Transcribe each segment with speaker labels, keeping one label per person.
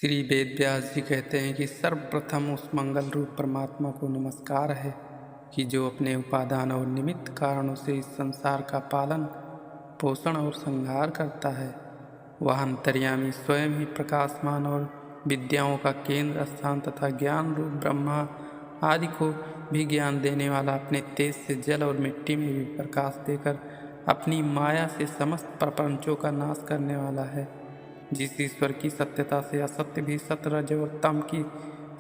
Speaker 1: श्री वेद व्यास जी कहते हैं कि सर्वप्रथम उस मंगल रूप परमात्मा को नमस्कार है कि जो अपने उपादान और निमित्त कारणों से इस संसार का पालन पोषण और संहार करता है। वह अंतर्यामी स्वयं ही प्रकाशमान और विद्याओं का केंद्र स्थान तथा ज्ञान रूप ब्रह्मा आदि को भी ज्ञान देने वाला, अपने तेज से जल और मिट्टी में भी प्रकाश देकर अपनी माया से समस्त प्रपंचों का नाश करने वाला है। जिस ईश्वर की सत्यता से असत्य भी सत्य रज और तम की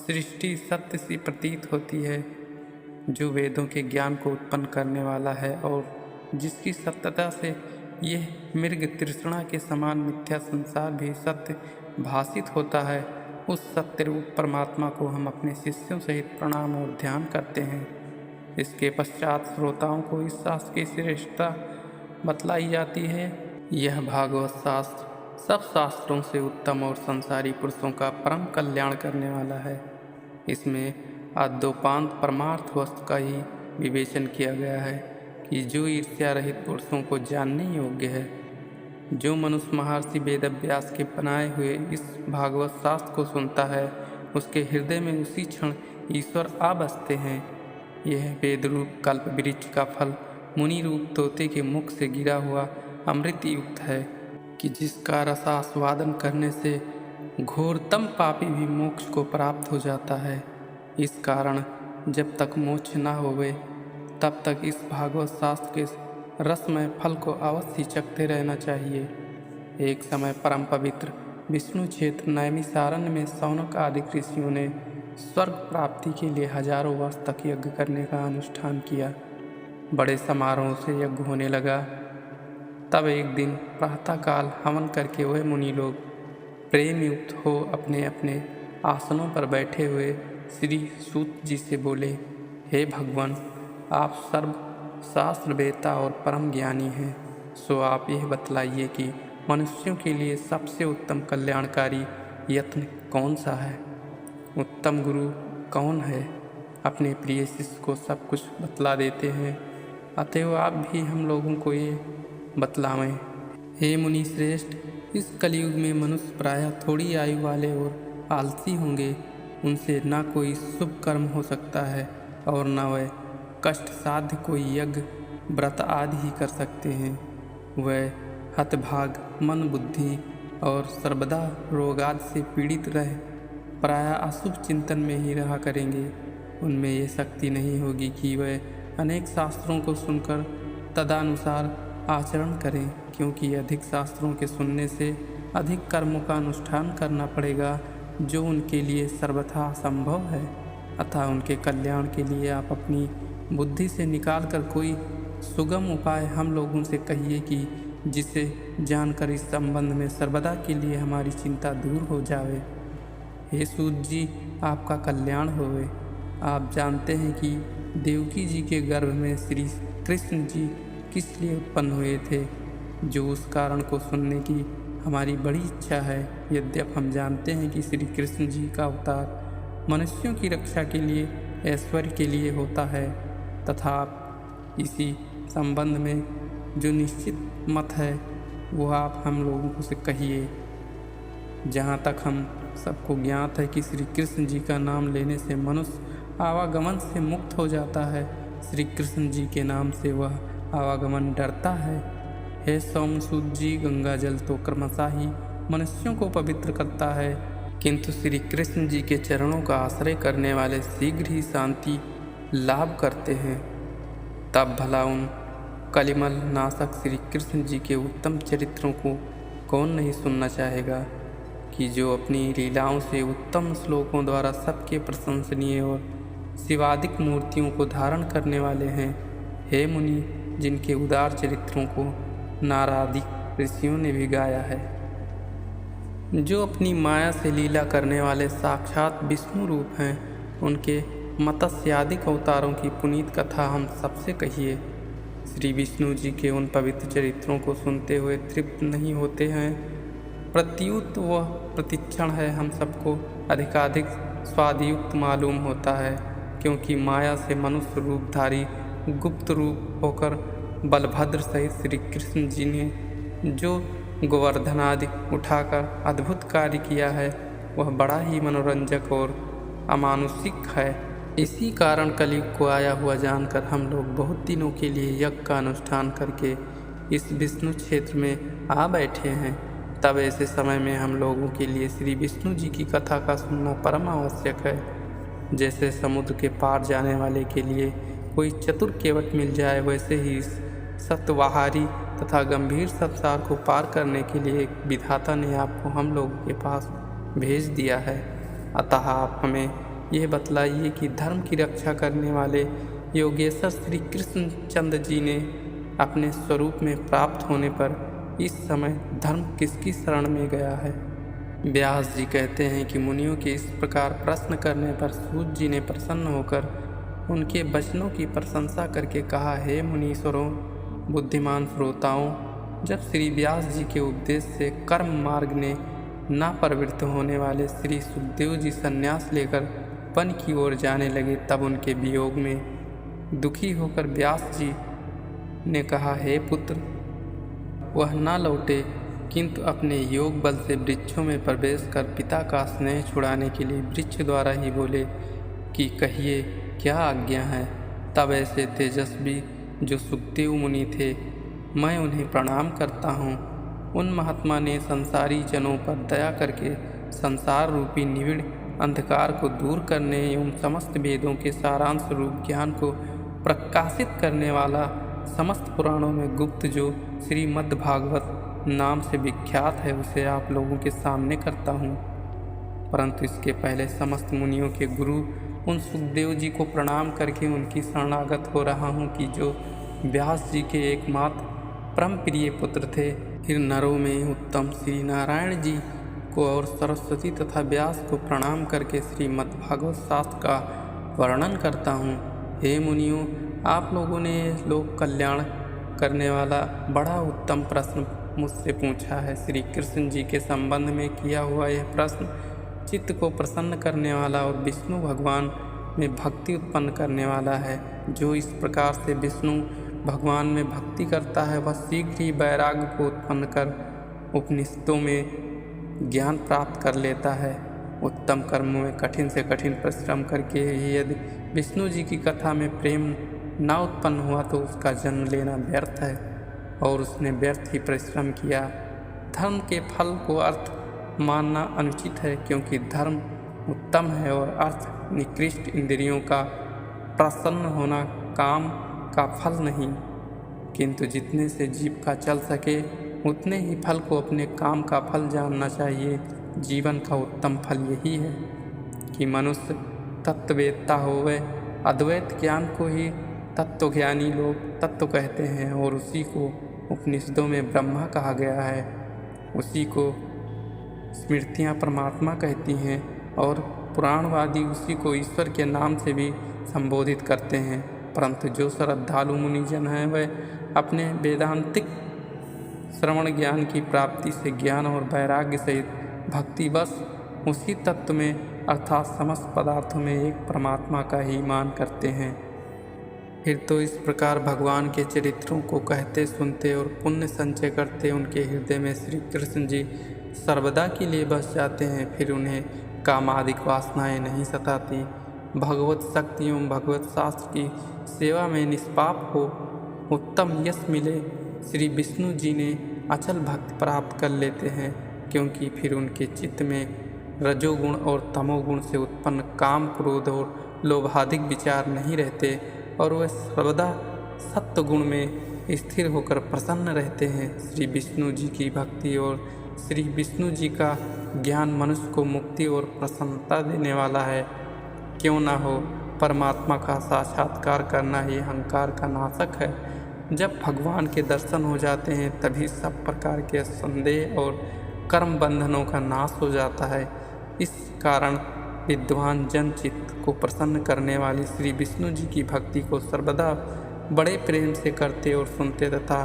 Speaker 1: सृष्टि सत्य सी प्रतीत होती है, जो वेदों के ज्ञान को उत्पन्न करने वाला है और जिसकी सत्यता से यह मृग तृष्णा के समान मिथ्या संसार भी सत्य भासित होता है, उस सत्य रूप परमात्मा को हम अपने शिष्यों सहित प्रणाम और ध्यान करते हैं। इसके पश्चात श्रोताओं को इस शास्त्र की श्रेष्ठता बतलाई जाती है। यह भागवत शास्त्र सब शास्त्रों से उत्तम और संसारी पुरुषों का परम कल्याण करने वाला है। इसमें आद्योपांत परमार्थ वस्तु का ही विवेचन किया गया है कि जो ईर्ष्या रहित पुरुषों को जानने योग्य है। जो मनुष्य महर्षि वेदव्यास के बनाए हुए इस भागवत शास्त्र को सुनता है, उसके हृदय में उसी क्षण ईश्वर आ बसते हैं। यह वेद रूप कल्प वृक्ष का फल मुनि रूप तोते के मुख से गिरा हुआ अमृत युक्त है कि जिसका रसास्वादन करने से घोरतम पापी भी मोक्ष को प्राप्त हो जाता है। इस कारण जब तक मोक्ष न होवे तब तक इस भागवत शास्त्र के रसमय फल को अवश्य चखते रहना चाहिए। एक समय परम पवित्र विष्णु क्षेत्र नैमिषारण्य में शौनक आदि ऋषियों ने स्वर्ग प्राप्ति के लिए हजारों वर्ष तक यज्ञ करने का अनुष्ठान किया। बड़े समारोह से यज्ञ होने लगा। तब एक दिन प्रातःकाल हवन करके वह मुनि लोग प्रेम युक्त हो अपने अपने आसनों पर बैठे हुए श्री सूत जी से बोले, हे भगवान, आप सर्व शास्त्र वेता और परम ज्ञानी हैं, सो आप यह बतलाइए कि मनुष्यों के लिए सबसे उत्तम कल्याणकारी यत्न कौन सा है? उत्तम गुरु कौन है? अपने प्रिय शिष्य को सब कुछ बतला देते हैं, अतएव आप भी हम लोगों को ये बतलावें। हे मुनि श्रेष्ठ, इस कलयुग में मनुष्य प्रायः थोड़ी आयु वाले और आलसी होंगे। उनसे न कोई शुभ कर्म हो सकता है और न वह कष्ट साध्य कोई यज्ञ व्रत आदि ही कर सकते हैं। वह हतभाग मन बुद्धि और सर्वदा रोगादि से पीड़ित रह प्रायः अशुभ चिंतन में ही रहा करेंगे। उनमें ये शक्ति नहीं होगी कि वह अनेक शास्त्रों को सुनकर तदनुसार आचरण करें, क्योंकि अधिक शास्त्रों के सुनने से अधिक कर्मों का अनुष्ठान करना पड़ेगा, जो उनके लिए सर्वथा असंभव है। अतः उनके कल्याण के लिए आप अपनी बुद्धि से निकाल कर कोई सुगम उपाय हम लोगों से कहिए कि जिसे जानकर इस संबंध में सर्वदा के लिए हमारी चिंता दूर हो जावे। हे सूत जी, आपका कल्याण होवे। आप जानते हैं कि देवकी जी के गर्भ में श्री कृष्ण जी किस लिए उत्पन्न हुए थे, जो उस कारण को सुनने की हमारी बड़ी इच्छा है। यद्यप हम जानते हैं कि श्री कृष्ण जी का अवतार मनुष्यों की रक्षा के लिए, ऐश्वर्य के लिए होता है, तथा आप इसी संबंध में जो निश्चित मत है वो आप हम लोगों से कहिए। जहाँ तक हम सबको ज्ञात है कि श्री कृष्ण जी का नाम लेने से मनुष्य आवागमन से मुक्त हो जाता है। श्री कृष्ण जी के नाम से वह आवागमन डरता है। हे सोमसूत जी, गंगा जल तो क्रमशः ही मनुष्यों को पवित्र करता है, किंतु श्री कृष्ण जी के चरणों का आश्रय करने वाले शीघ्र ही शांति लाभ करते हैं। तब भला उन कलिमल नाशक श्री कृष्ण जी के उत्तम चरित्रों को कौन नहीं सुनना चाहेगा, कि जो अपनी लीलाओं से उत्तम श्लोकों द्वारा सबके प्रशंसनीय और शिवादिक मूर्तियों को धारण करने वाले हैं। हे मुनि, जिनके उदार चरित्रों को नारादिक ऋषियों ने भी गाया है, जो अपनी माया से लीला करने वाले साक्षात विष्णु रूप हैं, उनके मत्स्यादिक अवतारों की पुनीत कथा हम सबसे कहिए। श्री विष्णु जी के उन पवित्र चरित्रों को सुनते हुए तृप्त नहीं होते हैं, प्रत्युत वह प्रतिक्षण है हम सबको अधिकाधिक स्वादयुक्त मालूम होता है, क्योंकि माया से मनुष्य रूपधारी गुप्त रूप होकर बलभद्र सहित श्री कृष्ण जी ने जो गोवर्धन आदि उठाकर अद्भुत कार्य किया है, वह बड़ा ही मनोरंजक और अमानुषिक है। इसी कारण कलयुग को आया हुआ जानकर हम लोग बहुत दिनों के लिए यज्ञ का अनुष्ठान करके इस विष्णु क्षेत्र में आ बैठे हैं। तब ऐसे समय में हम लोगों के लिए श्री विष्णु जी की कथा का सुनना परम आवश्यक है। जैसे समुद्र के पार जाने वाले के लिए कोई चतुर केवट मिल जाए, वैसे ही इस सत्वाहारी तथा गंभीर संसार को पार करने के लिए विधाता ने आपको हम लोगों के पास भेज दिया है। अतः आप हमें यह बतलाइए कि धर्म की रक्षा करने वाले योगेश्वर श्री कृष्ण चंद्र जी ने अपने स्वरूप में प्राप्त होने पर इस समय धर्म किसकी शरण में गया है। व्यास जी कहते हैं कि मुनियों के इस प्रकार प्रश्न करने पर सूत जी ने प्रसन्न होकर उनके वचनों की प्रशंसा करके कहा, हे मुनीश्वरों, बुद्धिमान श्रोताओं, जब श्री व्यास जी के उपदेश से कर्म मार्ग ने ना प्रवृत्त होने वाले श्री सुखदेव जी संन्यास लेकर वन की ओर जाने लगे, तब उनके वियोग में दुखी होकर व्यास जी ने कहा, हे पुत्र, वह ना लौटे किंतु अपने योग बल से वृक्षों में प्रवेश कर पिता का स्नेह छुड़ाने के लिए वृक्ष द्वारा ही बोले कि कहिए क्या आज्ञा है। तब ऐसे तेजस्वी जो सुखदेव मुनि थे, मैं उन्हें प्रणाम करता हूँ। उन महात्मा ने संसारी जनों पर दया करके संसार रूपी निविड़ अंधकार को दूर करने एवं समस्त वेदों के सारांश रूप ज्ञान को प्रकाशित करने वाला समस्त पुराणों में गुप्त जो श्रीमद्भागवत नाम से विख्यात है, उसे आप लोगों के सामने करता हूँ। परंतु इसके पहले समस्त मुनियों के गुरु उन सुखदेव जी को प्रणाम करके उनकी शरणागत हो रहा हूँ कि जो व्यास जी के एकमात्र परम प्रिय पुत्र थे। फिर नरों में उत्तम श्री नारायण जी को और सरस्वती तथा व्यास को प्रणाम करके श्रीमद्भागवत शास्त्र का वर्णन करता हूँ। हे मुनियों, आप लोगों ने लोक कल्याण करने वाला बड़ा उत्तम प्रश्न मुझसे पूछा है। श्री कृष्ण जी के संबंध में किया हुआ यह प्रश्न चित्त को प्रसन्न करने वाला और विष्णु भगवान में भक्ति उत्पन्न करने वाला है। जो इस प्रकार से विष्णु भगवान में भक्ति करता है, वह शीघ्र ही वैराग्य को उत्पन्न कर उपनिषदों में ज्ञान प्राप्त कर लेता है। उत्तम कर्मों में कठिन से कठिन परिश्रम करके ही यदि विष्णु जी की कथा में प्रेम ना उत्पन्न हुआ तो उसका जन्म लेना व्यर्थ है और उसने व्यर्थ ही परिश्रम किया। धर्म के फल को अर्थ मानना अनुचित है, क्योंकि धर्म उत्तम है और अर्थ निकृष्ट इंद्रियों का प्रसन्न होना काम का फल नहीं। किंतु जितने से जीव का चल सके उतने ही फल को अपने काम का फल जानना चाहिए। जीवन का उत्तम फल यही है कि मनुष्य तत्ववेत्ता होवे। अद्वैत ज्ञान को ही तत्वज्ञानी लोग तत्व कहते हैं और उसी को उपनिषदों में ब्रह्मा कहा गया है। उसी को स्मृतियाँ परमात्मा कहती हैं और पुराणवादी उसी को ईश्वर के नाम से भी संबोधित करते हैं। परंतु जो श्रद्धालु मुनिजन हैं, वह अपने वेदांतिक श्रवण ज्ञान की प्राप्ति से ज्ञान और वैराग्य सहित भक्ति बस उसी तत्व में अर्थात समस्त पदार्थों में एक परमात्मा का ही मान करते हैं। फिर तो इस प्रकार भगवान के चरित्रों को कहते सुनते और पुण्य संचय करते उनके हृदय में श्री कृष्ण जी सर्वदा के लिए बस जाते हैं। फिर उन्हें कामादिक वासनाएं नहीं सताती। भगवत शक्ति एवं भगवत शास्त्र की सेवा में निष्पाप हो उत्तम यश मिले श्री विष्णु जी ने अचल भक्ति प्राप्त कर लेते हैं, क्योंकि फिर उनके चित्त में रजोगुण और तमोगुण से उत्पन्न काम, क्रोध और लोभादिक विचार नहीं रहते और वह सर्वदा सत्व गुण में स्थिर होकर प्रसन्न रहते हैं। श्री विष्णु जी की भक्ति और श्री विष्णु जी का ज्ञान मनुष्य को मुक्ति और प्रसन्नता देने वाला है। क्यों ना हो, परमात्मा का साक्षात्कार करना ही अहंकार का नाशक है। जब भगवान के दर्शन हो जाते हैं तभी सब प्रकार के संदेह और कर्म बंधनों का नाश हो जाता है। इस कारण विद्वान जन चित्त को प्रसन्न करने वाली श्री विष्णु जी की भक्ति को सर्वदा बड़े प्रेम से करते और सुनते तथा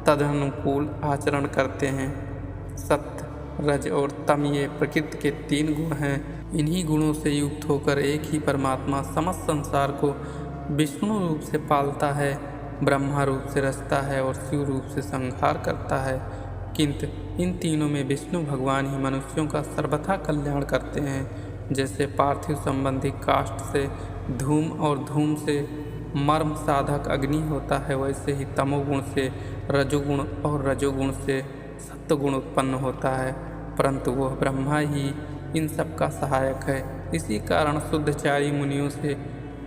Speaker 1: तदनुकूल आचरण करते हैं। सत्य, रज और तम ये प्रकृति के 3 गुण हैं। इन्हीं गुणों से युक्त होकर एक ही परमात्मा समस्त संसार को विष्णु रूप से पालता है, ब्रह्मा रूप से रचता है और शिव रूप से संहार करता है। किंतु इन तीनों में विष्णु भगवान ही मनुष्यों का सर्वथा कल्याण करते हैं। जैसे पार्थिव संबंधी काष्ठ से धूम और धूम से मर्म साधक अग्नि होता है, वैसे ही तमोगुण से रजोगुण और रजोगुण से सत्वगुण उत्पन्न होता है, परंतु वह ब्रह्मा ही इन सब का सहायक है। इसी कारण शुद्धचारी मुनियों से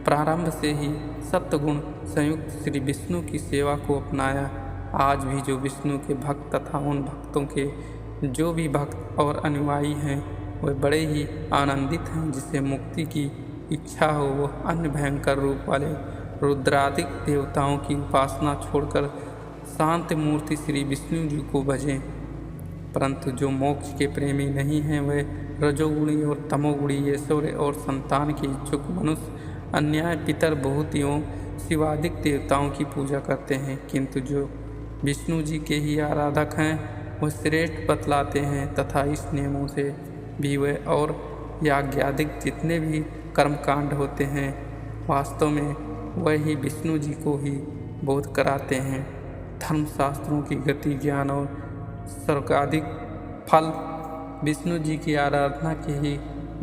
Speaker 1: प्रारंभ से ही सत्वगुण संयुक्त श्री विष्णु की सेवा को अपनाया। आज भी जो विष्णु के भक्त तथा उन भक्तों के जो भी भक्त और अनुयायी हैं वे बड़े ही आनंदित हैं। जिसे मुक्ति की इच्छा हो वह अन्य भयंकर रूप वाले रुद्रादिक देवताओं की उपासना छोड़कर शांत मूर्ति श्री विष्णु जी को भजें। परंतु जो मोक्ष के प्रेमी नहीं हैं वे रजोगुणी और तमोगुणी ऐश्वर्य और संतान के इच्छुक मनुष्य अन्याय पितर भूतियों शिवादिक देवताओं की पूजा करते हैं। किंतु जो विष्णु जी के ही आराधक हैं वह श्रेष्ठ बतलाते हैं तथा इस नियमों से भी वे और याज्ञादिक जितने भी कर्मकांड होते हैं वास्तव में वह ही विष्णु जी को ही बोध कराते हैं। धर्मशास्त्रों की गति ज्ञान और स्वर्गादिक फल विष्णु जी की आराधना के ही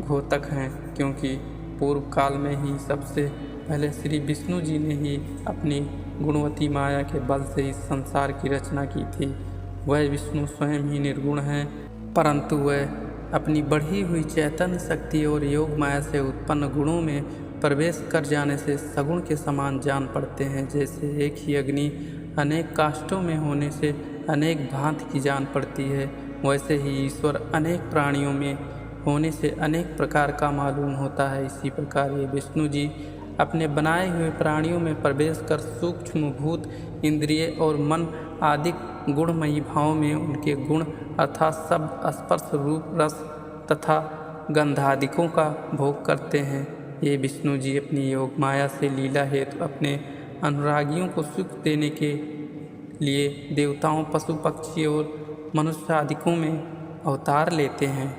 Speaker 1: घोतक हैं, क्योंकि पूर्व काल में ही सबसे पहले श्री विष्णु जी ने ही अपनी गुणवती माया के बल से इस संसार की रचना की थी। वह विष्णु स्वयं ही निर्गुण हैं, परंतु वह अपनी बढ़ी हुई चैतन्य शक्ति और योग माया से उत्पन्न गुणों में प्रवेश कर जाने से सगुण के समान जान पड़ते हैं। जैसे एक ही अग्नि अनेक काष्ठों में होने से अनेक भांति की जान पड़ती है, वैसे ही ईश्वर अनेक प्राणियों में होने से अनेक प्रकार का मालूम होता है। इसी प्रकार ये विष्णु जी अपने बनाए हुए प्राणियों में प्रवेश कर सूक्ष्म भूत इंद्रिय और मन आदि गुणमयी भावों में उनके गुण अर्थात शब्द स्पर्श रूप रस तथा गंधादिकों का भोग करते हैं। ये विष्णु जी अपनी योग माया से लीला हेतु अपने अनुरागियों को सुख देने के लिए देवताओं पशु पक्षी और मनुष्य आदिकों में अवतार लेते हैं।